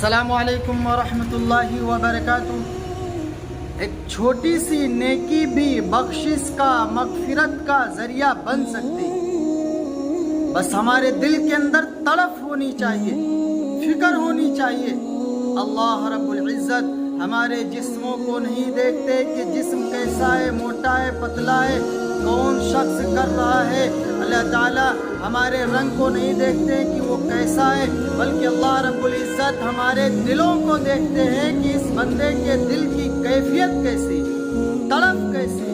अस्सलाम वालेकुम वरहमतुल्लाहि वबरकातुहू। एक छोटी सी नेकी भी बख्शिश का, मगफिरत का जरिया बन सकती। बस हमारे दिल के अंदर तड़प होनी चाहिए, फिक्र होनी चाहिए। अल्लाह रब्बुल इज़्ज़त हमारे जिस्मों को नहीं देखते कि जिस्म कैसा है, मोटा है, पतला है, कौन शख्स कर रहा है। अल्लाह ताला हमारे रंग को नहीं देखते कि वो कैसा है, बल्कि अल्लाह रब्बुल इज़्ज़त हमारे दिलों को देखते हैं कि इस बंदे के दिल की कैफियत कैसी, तड़प कैसी।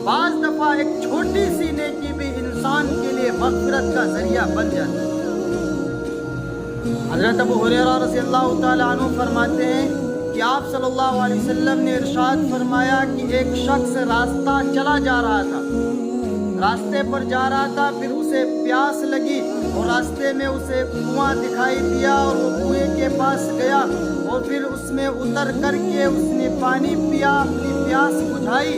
बाज़ दफ़ा एक छोटी सी नेकी भी इंसान के लिए मग़फ़िरत का ज़रिया बन जाती है। हज़रत अबू हुरैरा रज़ियल्लाहु ताला अन्हु फरमाते हैं कि आप सल्लल्लाहु अलैहि वसल्लम ने इरशाद फरमाया कि एक शख्स रास्ता चला जा रहा था, रास्ते पर जा रहा था, फिर उसे प्यास लगी और रास्ते में उसे कुआं दिखाई दिया और वो कुएं के पास गया और फिर उसमें उतर करके उसने पानी पिया, अपनी प्यास बुझाई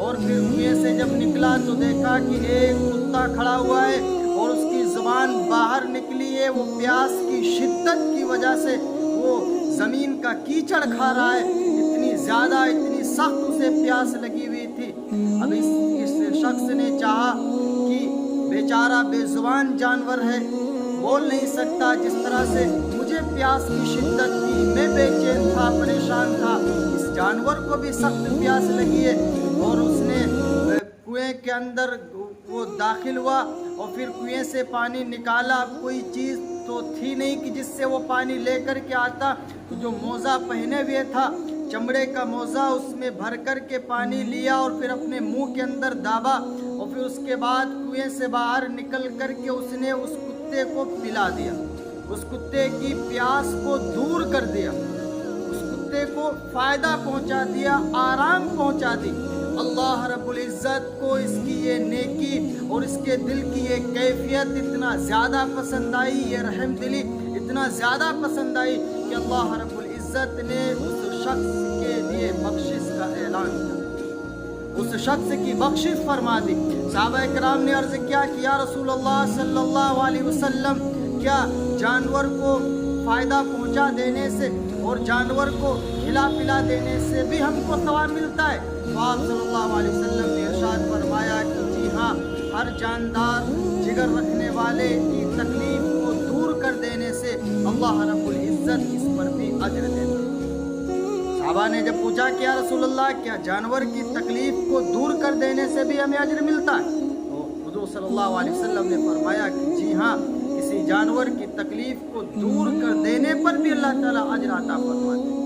और फिर कुएं से जब निकला तो देखा कि एक कुत्ता खड़ा हुआ है और उसकी ज़ुबान बाहर निकली है। वो प्यास की शिद्दत की वजह से वो ज़मीन का कीचड़ खा रहा है, इतनी ज़्यादा, इतनी सख्त उसे प्यास लगी हुई थी। अब इस शख्स ने चाहा कि बेचारा बेजुबान जानवर है, बोल नहीं सकता, जिस तरह से मुझे प्यास की शिद्दत थी, मैं बेचैन था, परेशान था, इस जानवर को भी सख्त प्यास लगी है। और उसने कुएं के अंदर वो दाखिल हुआ और फिर कुएं से पानी निकाला। कोई चीज़ तो थी नहीं कि जिससे वो पानी लेकर के आता, तो जो मोज़ा पहने हुए था, चमड़े का मोज़ा, उसमें भर कर के पानी लिया और फिर अपने मुंह के अंदर दाबा और फिर उसके बाद कुएं से बाहर निकल कर के उसने उस कुत्ते को पिला दिया, उस कुत्ते की प्यास को दूर कर दिया, उस कुत्ते को फ़ायदा पहुंचा दिया, आराम पहुंचा दी। अल्लाह रब्बुल इज़्ज़त को इसकी ये नेकी और इसके दिल की ये कैफियत इतना ज़्यादा पसंद आई, ये रहम दिली इतना ज़्यादा पसंद आई कि अल्लाह रब्बुल इज़्ज़त ने उस शख्स के लिए बख्शिश का ऐलान किया, उस शख्स की बख्शिश फरमा दी। सहाबा इकराम ने अर्ज़ किया कि या रसूल अल्लाह सल्लल्लाहु अलैहि वसल्लम, क्या जानवर को फ़ायदा पहुंचा देने से और जानवर को खिला पिला देने से भी हमको सवाब मिलता है? तो आप सल्लल्लाहु अलैहि वसल्लम ने इरशाद फरमाया कि जी हाँ, हर जानदार जिगर रखने वाले की तकलीफ को दूर कर देने से अल्लाह रब्बुल इज़्ज़त इस पर भी अजर देता है। सहाबा ने जब पूछा कि या रसूल अल्लाह, क्या जानवर की तकलीफ को दूर कर देने से भी हमें अजर मिलता है? तो हुज़ूर सल्लल्लाहु अलैहि वसल्लम ने फरमाया कि जी हाँ, किसी जानवर की तकलीफ को दूर कर देने पर भी अल्लाह ताला अजर अता फरमाते हैं।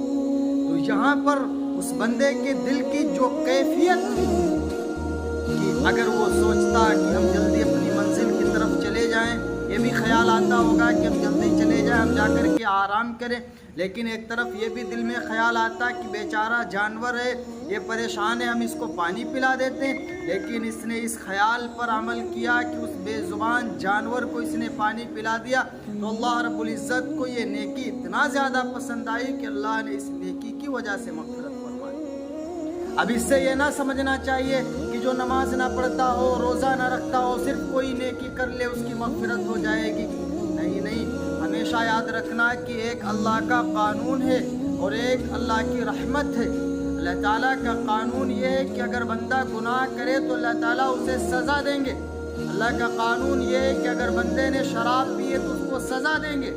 तो यहाँ पर उस बंदे के दिल की जो कैफियत थी कि अगर वो सोचता कि हम जल्दी अपनी मंजिल की तरफ चले जाएं, ये भी ख्याल आता होगा कि हम जल्दी चले जाएं, हम जाकर के आराम करें, लेकिन एक तरफ ये भी दिल में ख्याल आता कि बेचारा जानवर है, ये परेशान है, हम इसको पानी पिला देते हैं। लेकिन इसने इस ख्याल पर अमल किया कि उस बेज़ुबान जानवर को इसने पानी पिला दिया, तो अल्लाह रब्बुल इज़्ज़त को ये नेकी इतना ज़्यादा पसंद आई कि अल्लाह ने इस नेकी की वजह से मग़फ़िरत फरमाई। अब इससे ये ना समझना चाहिए कि जो नमाज ना पढ़ता हो, रोज़ा ना रखता हो, सिर्फ कोई नेकी कर ले उसकी मग़फ़िरत हो जाएगी। नहीं नहीं, हमेशा याद रखना कि एक अल्लाह का कानून है और एक अल्लाह की रहमत है। अल्लाह ताला का कानून ये है कि अगर बंदा गुनाह करे तो अल्लाह ताला उसे सज़ा देंगे। अल्लाह का कानून ये है कि अगर बंदे ने शराब पी है तो उसको सज़ा देंगे।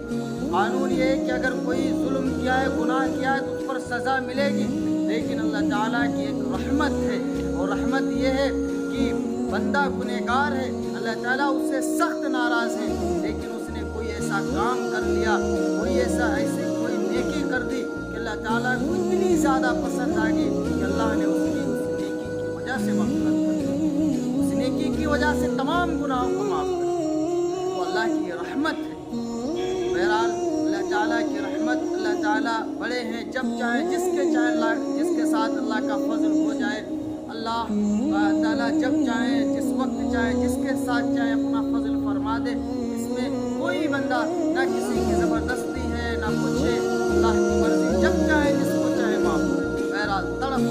कानून ये है कि अगर कोई जुल्म किया है, गुनाह किया है, तो उस पर सज़ा मिलेगी। लेकिन अल्लाह ताला की एक रहमत है और रहमत ये है कि बंदा गुनहगार है, अल्लाह ताला उससे सख्त नाराज़ है, लेकिन उसने कोई ऐसा काम कर लिया, कोई ऐसी कोई नेकी कर दी कि अल्लाह ताला को इतनी ज़्यादा पसंद आ गई कि अल्लाह ने उसकी उस नेकी की वजह से मग़फ़िरत कर दी, उस नेकी की वजह से तमाम गुनाहों को माफ़ कर दिया। तो अल्लाह की रहमत है। बहरहाल अल्लाह ताला की रहमत, अल्लाह ताला बड़े हैं, जब चाहे जिसके चाहे अल्लाह, जिसके साथ अल्लाह का फजल हो जाए, अल्लाह ताला जब चाहे, जिस वक्त चाहे, जिसके साथ चाहे अपना फजल फरमा दे। इसमें कोई बंदा ना किसी की ज़बरदस्ती है ना कुछ है, अल्लाह की मर्ज़ी, जब चाहे जिसको चाहे माफ़ करे। बहरहाल तड़प